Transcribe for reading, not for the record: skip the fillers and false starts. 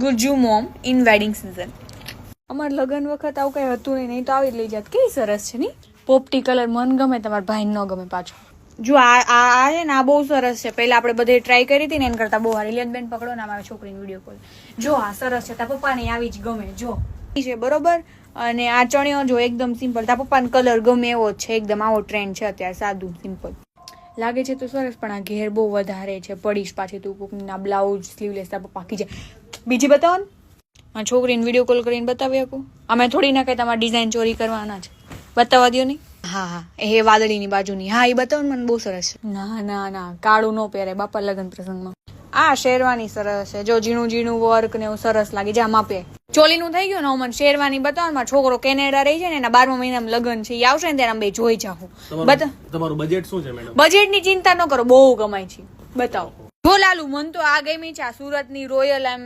Gujju mom in wedding season. અમારા લગ્ન વખત આવું કઈ હતું નહીં તો આવી જ લઈ જાત. કેવી સરસ છે ની. પોપટી કલર મન ગમે, તમારા ભાઈ ન ગમે પાછો. જો આ છે ને, આ બહુ સરસ છે. પેલા આપણે બધે ટ્રાય કરી હતી ને એના કરતા બહુ સારી. બેન પકડો ને અમારા છોકરીની વિડીયો કોલ. જો આ સરસ છે, તારા પપ્પાને આવી જ ગમે. જો છે બરોબર. અને આ ચણિયો જો એકદમ સિમ્પલ, તારા પપ્પાને કલર ગમે એવો જ છે. એકદમ આવો ટ્રેન્ડ છે અત્યારે, સાદું સિમ્પલ લાગે છે તો સરસ. પણ આ ઘેર બહુ વધારે છે. પડીશ પાછી તું કોકના બ્લાઉઝ સ્લીવલેસ તારા પપ્પા કી જાય. બીજી બતાવો ને, આ છોકરીને વિડીયો કોલ કરીને બતાવી આપો. અમે થોડી ના કઈ તમારી ડિઝાઇન ચોરી કરવાના છે. બતાવવા દો નહીં. હા એ વાદળીની બાજુની. હા એ બતાવો ને, મને બહુ સરસ છે. ના કાળું ન પહેરે બાપા લગ્ન પ્રસંગમાં. આ શેરવાની સરસ છે. જો ઝીણું ઝીણું વર્ક ને એવું સરસ લાગે. જા માપે ચોલીનું થઈ ગયું ને. મને શેરવાની બતાવો ને. મારો છોકરો કેનેડા રહી છે ને, એના 12મા મહિનામાં લગ્ન છે. એ આવશે ને ત્યારે બે જોઈ જાઉં. તમારું બજેટ શું છે મેડમ? બજેટની ચિંતા ન કરો, બહુ કમાય છે. બતાવો. જો લાલુ, મન તો આ ગમી છે. આ સુરતની રોયલ એમ